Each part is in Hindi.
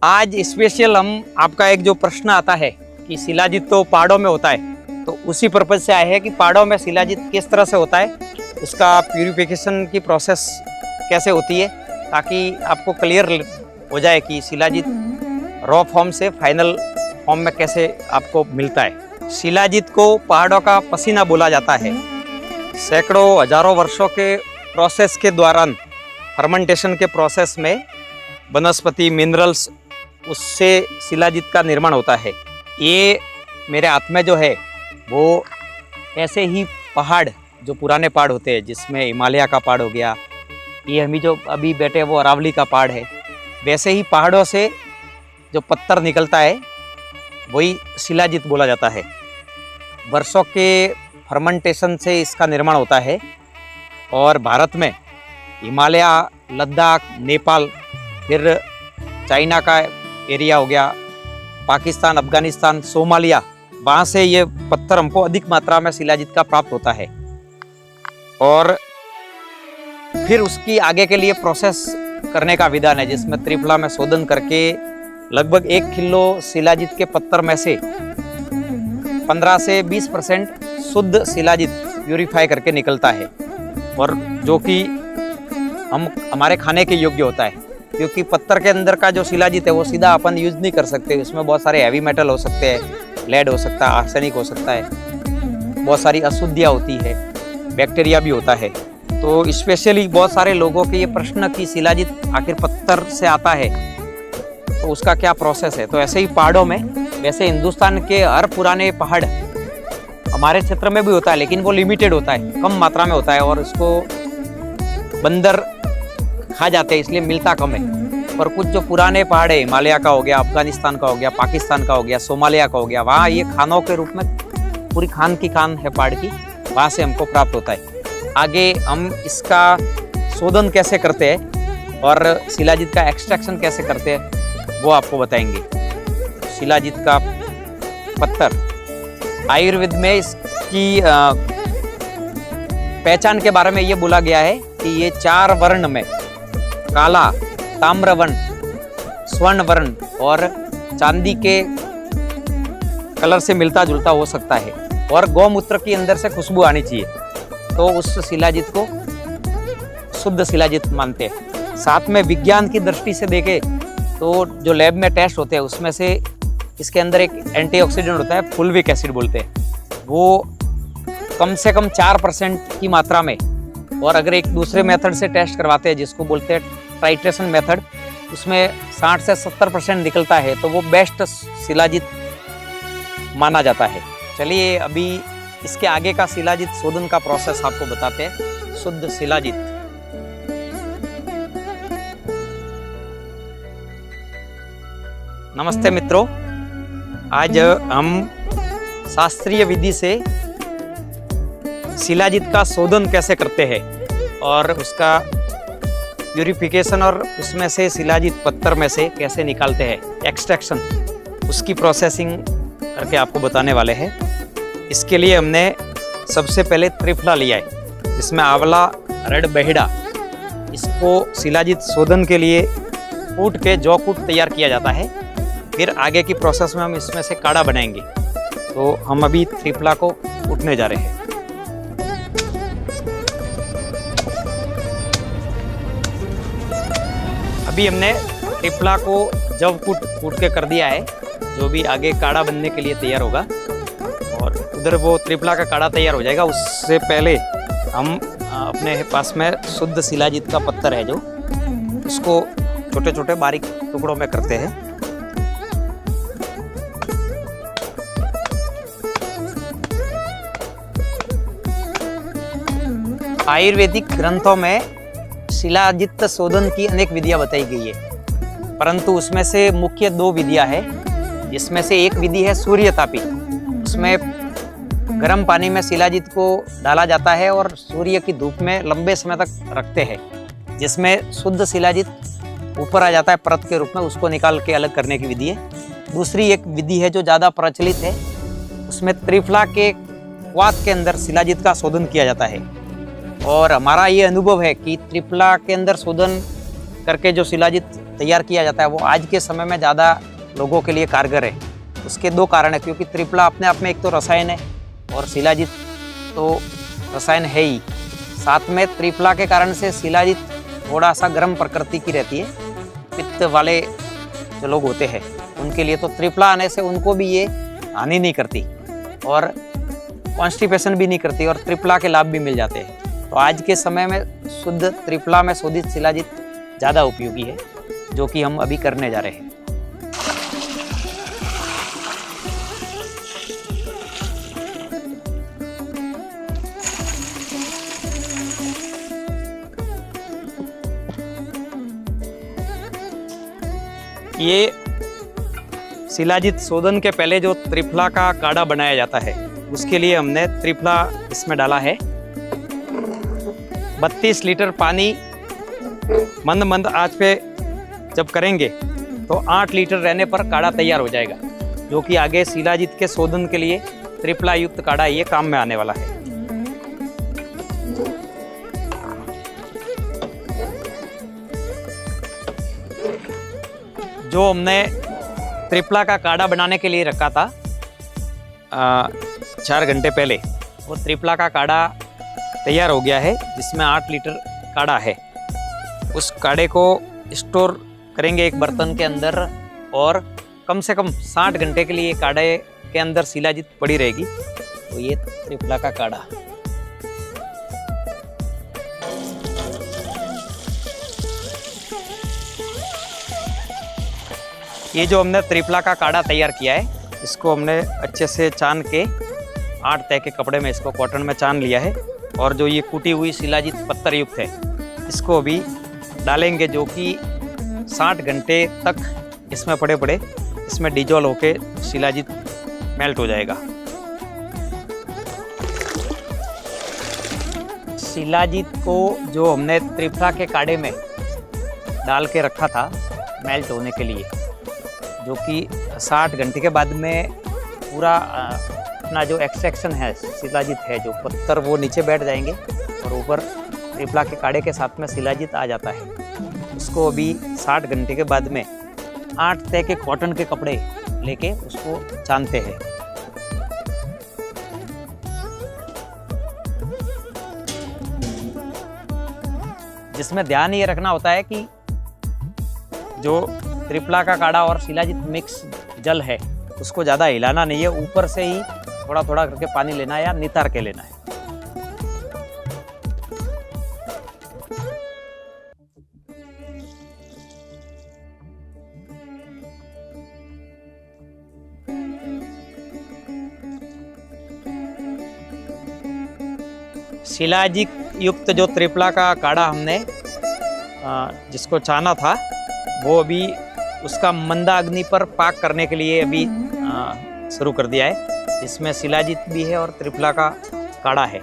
आज स्पेशल हम आपका एक जो प्रश्न आता है कि शिलाजित तो पहाड़ों में होता है, तो उसी पर्पज से आए हैं कि पहाड़ों में शिलाजित किस तरह से होता है, उसका प्यूरिफिकेशन की प्रोसेस कैसे होती है, ताकि आपको क्लियर हो जाए कि शिलाजित रॉ फॉर्म से फाइनल फॉर्म में कैसे आपको मिलता है। शिलाजित को पहाड़ों का पसीना बोला जाता है। सैकड़ों हजारों वर्षों के प्रोसेस के दौरान, फर्मेंटेशन के प्रोसेस में वनस्पति मिनरल्स, उससे शिलाजित का निर्माण होता है। ये मेरे हाथ में जो है वो ऐसे ही पहाड़, जो पुराने पहाड़ होते हैं, जिसमें हिमालय का पहाड़ हो गया, ये हम जो अभी बैठे हैं वो अरावली का पहाड़ है, वैसे ही पहाड़ों से जो पत्थर निकलता है वही शिलाजित बोला जाता है। वर्षों के फर्मेंटेशन से इसका निर्माण होता है। और भारत में हिमालय, लद्दाख, नेपाल, फिर चाइना का एरिया हो गया, पाकिस्तान, अफगानिस्तान, सोमालिया, वहाँ से ये पत्थर हमको अधिक मात्रा में शिलाजित का प्राप्त होता है। और फिर उसकी आगे के लिए प्रोसेस करने का विधान है, जिसमें त्रिफला में शोधन करके लगभग 1 किलो शिलाजित के पत्थर में से 15 से 20% शुद्ध शिलाजित प्यूरिफाई करके निकलता है, और जो कि हमारे खाने के योग्य होता है। क्योंकि पत्थर के अंदर का जो शिलाजित है वो सीधा अपन यूज नहीं कर सकते, उसमें बहुत सारे हैवी मेटल हो सकते हैं, लेड हो सकता है, आर्सेनिक हो सकता है, बहुत सारी अशुद्धियाँ होती है, बैक्टीरिया भी होता है। तो स्पेशली बहुत सारे लोगों के ये प्रश्न कि शिलाजित आखिर पत्थर से आता है तो उसका क्या प्रोसेस है। तो ऐसे ही पहाड़ों में, वैसे हिंदुस्तान के हर पुराने पहाड़ हमारे क्षेत्र में भी होता है, लेकिन वो लिमिटेड होता है, कम मात्रा में होता है, और उसको बंदर खा जाते हैं, इसलिए मिलता कम है। पर कुछ जो पुराने पहाड़ है, हिमालय का हो गया, अफगानिस्तान का हो गया, पाकिस्तान का हो गया, सोमालिया का हो गया, वहाँ ये खानों के रूप में पूरी खान की खान है पहाड़ की, वहाँ से हमको प्राप्त होता है। आगे हम इसका शोधन कैसे करते हैं और शिलाजित का एक्सट्रैक्शन कैसे करते हैं वो आपको बताएंगे। शिलाजित का पत्थर, आयुर्वेद में इसकी पहचान के बारे में ये बोला गया है कि ये 4 वर्ण में, काला, ताम्रवर्ण, स्वर्ण वर्ण और चांदी के कलर से मिलता जुलता हो सकता है, और गौमूत्र की अंदर से खुशबू आनी चाहिए, तो उस शिलाजित को शुद्ध शिलाजित मानते हैं। साथ में विज्ञान की दृष्टि से देखें तो जो लैब में टेस्ट होते हैं उसमें से इसके अंदर एक एंटीऑक्सीडेंट होता है, फुल्विक एसिड बोलते हैं, वो कम से कम 4% की मात्रा में, और अगर एक दूसरे मेथड से टेस्ट करवाते हैं जिसको बोलते हैं टाइट्रेशन मेथड, उसमें 60 से 70% निकलता है, तो वो बेस्ट शिलाजित माना जाता है। चलिए अभी इसके आगे का शिलाजित शोधन का प्रोसेस आपको बताते हैं। शुद्ध शिलाजित, नमस्ते मित्रों, आज हम शास्त्रीय विधि से शिलाजित का शोधन कैसे करते हैं और उसका प्यूरिफिकेशन, और उसमें से शिलाजित पत्थर में से कैसे निकालते हैं, एक्सट्रैक्शन, उसकी प्रोसेसिंग करके आपको बताने वाले हैं। इसके लिए हमने सबसे पहले त्रिफला लिया है, जिसमें आंवला, रेड बहेड़ा, इसको शिलाजित शोधन के लिए कूट के जौ कूट तैयार किया जाता है। फिर आगे की प्रोसेस में हम इसमें से काढ़ा बनाएंगे। तो हम अभी त्रिफला को कूटने जा रहे हैं। अभी हमने त्रिफला को जव कूट के कर दिया है, जो भी आगे काढ़ा बनने के लिए तैयार होगा, और उधर वो त्रिफला का काढ़ा तैयार हो जाएगा। उससे पहले हम अपने पास में शुद्ध शिलाजित का पत्थर है, जो उसको छोटे छोटे बारीक टुकड़ों में करते हैं। आयुर्वेदिक ग्रंथों में शिलाजित शोधन की अनेक विधियां बताई गई है, परंतु उसमें से मुख्य 2 विधियां हैं, जिसमें से एक विधि है सूर्यतापी। उसमें गर्म पानी में शिलाजित को डाला जाता है और सूर्य की धूप में लंबे समय तक रखते हैं, जिसमें शुद्ध शिलाजित ऊपर आ जाता है परत के रूप में, उसको निकाल के अलग करने की विधि है। दूसरी एक विधि है जो ज़्यादा प्रचलित है, उसमें त्रिफला के क्वाथ के अंदर शिलाजित का शोधन किया जाता है। और हमारा ये अनुभव है कि त्रिफला के अंदर शोधन करके जो शिलाजित तैयार किया जाता है वो आज के समय में ज़्यादा लोगों के लिए कारगर है। उसके दो कारण है, क्योंकि त्रिफला अपने आप में एक तो रसायन है और शिलाजित तो रसायन है ही, साथ में त्रिफला के कारण से शिलाजित थोड़ा सा गर्म प्रकृति की रहती है। पित्त वाले जो लोग होते हैं उनके लिए तो त्रिफला आने से उनको भी ये हानि नहीं करती और कॉन्स्टिपेशन भी नहीं करती और त्रिफला के लाभ भी मिल जाते हैं। तो आज के समय में शुद्ध त्रिफला में शोधित शिलाजित ज़्यादा उपयोगी है, जो कि हम अभी करने जा रहे हैं। ये शिलाजित शोधन के पहले जो त्रिफला का काढ़ा बनाया जाता है उसके लिए हमने त्रिफला इसमें डाला है। 32 लीटर पानी मंद मंद आंच पे जब करेंगे तो 8 लीटर रहने पर काढ़ा तैयार हो जाएगा, जो कि आगे शिलाजित के शोधन के लिए त्रिफला युक्त काढ़ा ये काम में आने वाला है। जो हमने त्रिफला का काढ़ा बनाने के लिए रखा था 4 घंटे पहले, वो त्रिफला का काढ़ा तैयार हो गया है, जिसमें 8 लीटर काढ़ा है। उस काढ़े को स्टोर करेंगे एक बर्तन के अंदर और कम से कम 60 घंटे के लिए काढ़े के अंदर शिलाजित पड़ी रहेगी। तो ये त्रिफला का काढ़ा। ये जो हमने त्रिफला का काढ़ा तैयार किया है, इसको हमने अच्छे से छान के 8 तह के कपड़े में इसको कॉटन में छान लिया है। और जो ये कूटी हुई शिलाजित पत्थर युक्त है, इसको अभी डालेंगे, जो कि 60 घंटे तक इसमें पड़े पड़े इसमें डिजोल्व होके शिलाजित मेल्ट हो जाएगा। शिलाजित को जो हमने त्रिफला के काढ़े में डाल के रखा था मेल्ट होने के लिए, जो कि 60 घंटे के बाद में पूरा अपना जो एक्सट्रैक्शन है, शिलाजित है जो पत्थर, वो नीचे बैठ जाएंगे और ऊपर त्रिफला के काढ़े के साथ में शिलाजित आ जाता है। उसको अभी 60 घंटे के बाद में 8 तह के कॉटन के कपड़े लेके उसको छानते हैं। जिसमें ध्यान ये रखना होता है कि जो त्रिफला का काढ़ा और शिलाजित मिक्स जल है उसको ज़्यादा हिलाना नहीं है, ऊपर से ही थोड़ा थोड़ा करके पानी लेना है या नितार के लेना है। शिलाजित युक्त जो त्रिफला का काढ़ा हमने जिसको छाना था, वो अभी उसका मंदा अग्नि पर पाक करने के लिए अभी शुरू कर दिया है। इसमें शिलाजित भी है और त्रिफला का काढ़ा है,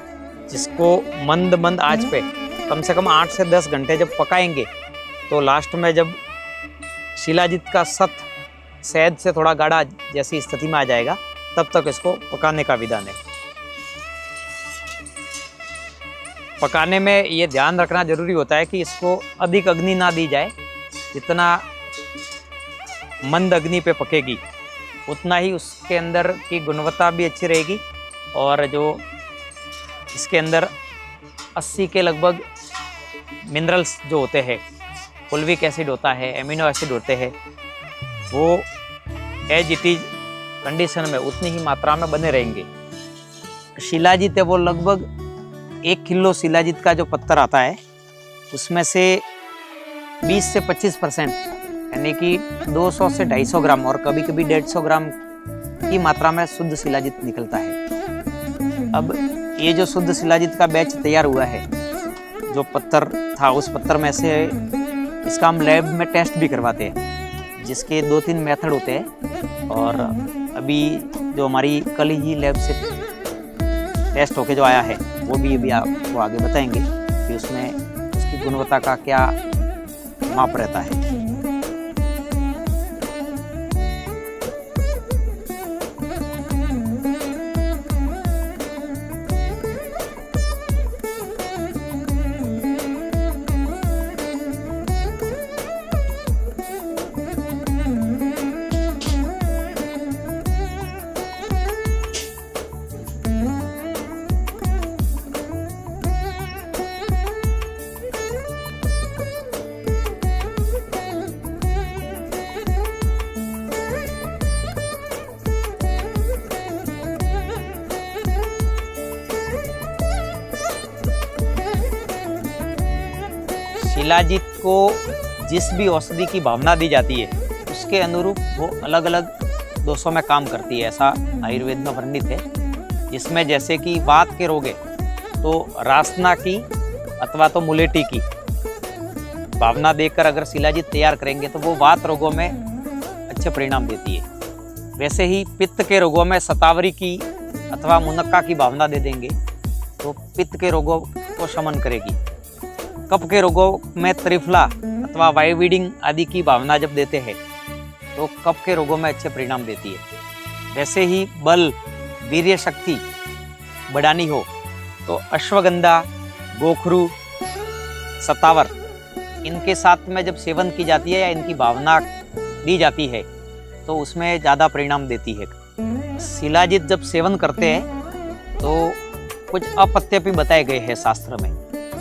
जिसको मंद मंद आंच पे कम से कम 8 से 10 घंटे जब पकाएंगे तो लास्ट में जब शिलाजित का सत शहद से थोड़ा गाढ़ा जैसी स्थिति में आ जाएगा, तब तक इसको पकाने का विधान है। पकाने में ये ध्यान रखना जरूरी होता है कि इसको अधिक अग्नि ना दी जाए। जितना मंद अग्नि पे पकेगी उतना ही उसके अंदर की गुणवत्ता भी अच्छी रहेगी और जो इसके अंदर 80 के लगभग मिनरल्स जो होते हैं, फुल्विक एसिड होता है, एमिनो एसिड होते हैं, वो एज इट इज कंडीशन में उतनी ही मात्रा में बने रहेंगे। शिलाजित है वो लगभग 1 किलो शिलाजित का जो पत्थर आता है उसमें से 20 से 25% यानी कि 200 से 250 ग्राम और कभी कभी 150 ग्राम की मात्रा में शुद्ध शिलाजित निकलता है। अब ये जो शुद्ध शिलाजित का बैच तैयार हुआ है, जो पत्थर था उस पत्थर में से इसका हम लैब में टेस्ट भी करवाते हैं, जिसके 2-3 मेथड होते हैं। और अभी जो हमारी कल ही लैब से टेस्ट होके जो आया है वो भी अभी आपको आगे बताएंगे कि उसमें उसकी गुणवत्ता का क्या माप रहता है। शिलाजीत को जिस भी औषधि की भावना दी जाती है उसके अनुरूप वो अलग अलग दोषों में काम करती है, ऐसा आयुर्वेद में वर्णित है। जिसमें जैसे कि वात के रोग है तो रासना की अथवा तो मुलेठी की भावना देकर अगर शिलाजीत तैयार करेंगे तो वो वात रोगों में अच्छे परिणाम देती है। वैसे ही पित्त के रोगों में शतावरी की अथवा मुनक्का की भावना दे देंगे तो पित्त के रोगों को शमन करेगी। कफ के रोगों में त्रिफला अथवा वाइविडिंग आदि की भावना जब देते हैं तो कफ के रोगों में अच्छे परिणाम देती है। वैसे ही बल वीर्य शक्ति बढ़ानी हो तो अश्वगंधा, गोखरू, सतावर इनके साथ में जब सेवन की जाती है या इनकी भावना दी जाती है तो उसमें ज़्यादा परिणाम देती है। शिलाजीत जब सेवन करते हैं तो कुछ अपत्य भी बताए गए हैं शास्त्र में,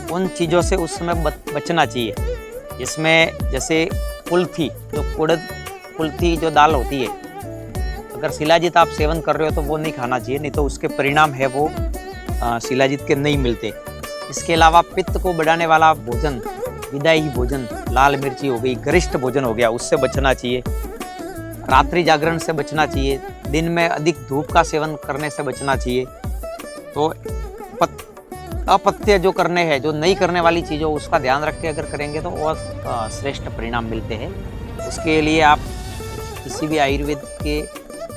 उन चीज़ों से उस समय बचना चाहिए। जिसमें जैसे कुल्थी, जो कुल्थी जो दाल होती है, अगर शिलाजीत आप सेवन कर रहे हो तो वो नहीं खाना चाहिए, नहीं तो उसके परिणाम है वो शिलाजीत के नहीं मिलते। इसके अलावा पित्त को बढ़ाने वाला भोजन, विदाई भोजन, लाल मिर्ची हो गई, गरिष्ठ भोजन हो गया, उससे बचना चाहिए। रात्रि जागरण से बचना चाहिए, दिन में अधिक धूप का सेवन करने से बचना चाहिए। तो अपत्य जो करने हैं, जो नहीं करने वाली चीज़ों, उसका ध्यान रख के अगर करेंगे तो और श्रेष्ठ परिणाम मिलते हैं। उसके लिए आप किसी भी आयुर्वेद के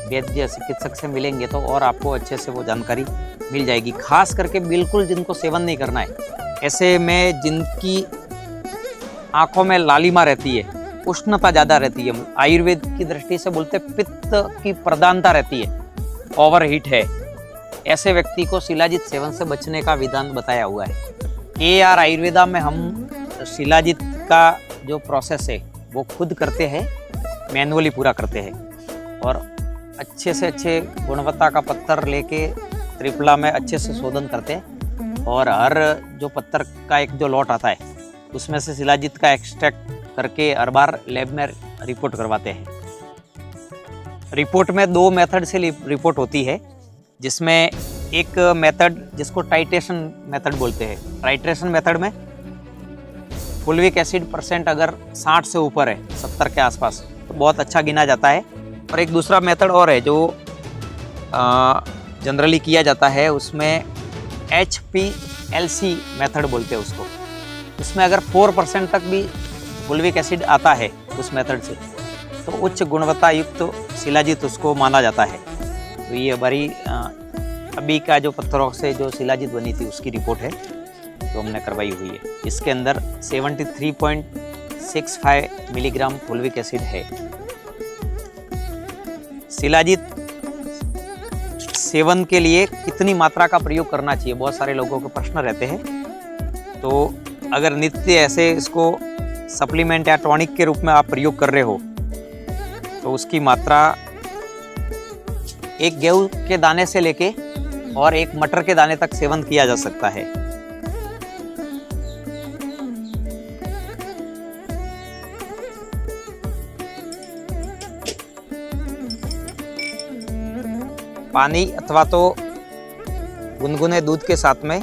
वैद्य चिकित्सक से मिलेंगे तो और आपको अच्छे से वो जानकारी मिल जाएगी। खास करके बिल्कुल जिनको सेवन नहीं करना है, ऐसे में जिनकी आंखों में लालिमा रहती है, उष्णता ज़्यादा रहती है, आयुर्वेद की दृष्टि से बोलते पित्त की प्रधानता रहती है, ओवर हीट है, ऐसे व्यक्ति को शिलाजीत सेवन से बचने का विधान बताया हुआ है। AR आयुर्वेदा में हम शिलाजीत का जो प्रोसेस है वो खुद करते हैं, मैनुअली पूरा करते हैं और अच्छे से अच्छे गुणवत्ता का पत्थर लेके त्रिफला में अच्छे से शोधन करते हैं और हर जो पत्थर का एक जो लॉट आता है उसमें से शिलाजीत का एक्सट्रैक्ट करके हर बार लैब में रिपोर्ट करवाते हैं। रिपोर्ट में 2 मेथड से रिपोर्ट होती है, जिसमें एक मेथड जिसको टाइट्रेशन मेथड बोलते हैं। टाइट्रेशन मेथड में फुल्विक एसिड परसेंट अगर 60 से ऊपर है, 70 के आसपास, तो बहुत अच्छा गिना जाता है। और एक दूसरा मेथड और है जो जनरली किया जाता है, उसमें HPLC मेथड बोलते हैं उसको। इसमें अगर 4% तक भी फुल्विक एसिड आता है उस मेथड से तो उच्च गुणवत्ता युक्त शिलाजीत उसको माना जाता है। तो ये हमारी अभी का जो पत्थरों से जो शिलाजीत बनी थी उसकी रिपोर्ट है, तो हमने करवाई हुई है। इसके अंदर 73.65 मिलीग्राम फुल्विक एसिड है। शिलाजीत सेवन के लिए कितनी मात्रा का प्रयोग करना चाहिए, बहुत सारे लोगों के प्रश्न रहते हैं। तो अगर नित्य ऐसे इसको सप्लीमेंट या टॉनिक के रूप में आप प्रयोग कर रहे हो तो उसकी मात्रा एक गेहूं के दाने से लेके और एक मटर के दाने तक सेवन किया जा सकता है। पानी अथवा तो गुनगुने दूध के साथ में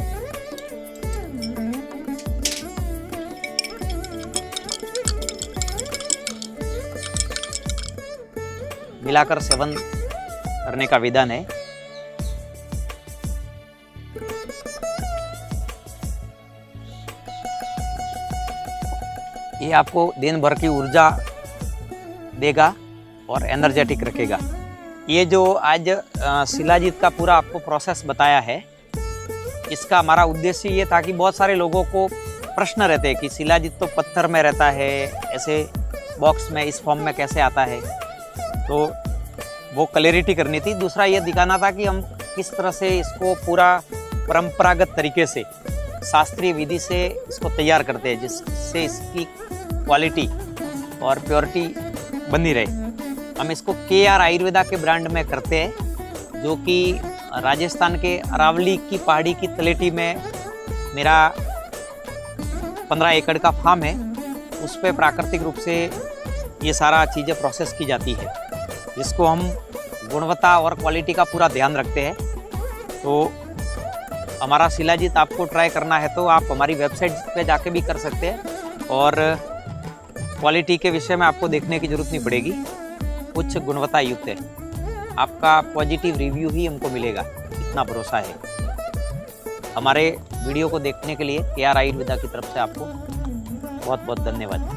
मिलाकर सेवन करने का विधान है। ये आपको दिन भर की ऊर्जा देगा और एनर्जेटिक रखेगा। ये जो आज शिलाजीत का पूरा आपको प्रोसेस बताया है, इसका हमारा उद्देश्य ये था कि बहुत सारे लोगों को प्रश्न रहते हैं कि शिलाजीत तो पत्थर में रहता है, ऐसे बॉक्स में इस फॉर्म में कैसे आता है, तो वो क्लैरिटी करनी थी। दूसरा ये दिखाना था कि हम किस तरह से इसको पूरा परंपरागत तरीके से शास्त्रीय विधि से इसको तैयार करते हैं, जिससे इसकी क्वालिटी और प्योरिटी बनी रहे। हम इसको KR आयुर्वेदा के ब्रांड में करते हैं, जो कि राजस्थान के अरावली की पहाड़ी की तलेटी में मेरा 15 एकड़ का फार्म है। उस पर प्राकृतिक रूप से ये सारा चीज़ें प्रोसेस की जाती है, जिसको हम गुणवत्ता और क्वालिटी का पूरा ध्यान रखते हैं। तो हमारा शिलाजीत आपको ट्राई करना है तो आप हमारी वेबसाइट पे जाके भी कर सकते हैं, और क्वालिटी के विषय में आपको देखने की जरूरत नहीं पड़ेगी, उच्च गुणवत्ता युक्त है। आपका पॉजिटिव रिव्यू ही हमको मिलेगा, इतना भरोसा है। हमारे वीडियो को देखने के लिए KR आयुर्वेदा की तरफ से आपको बहुत बहुत धन्यवाद।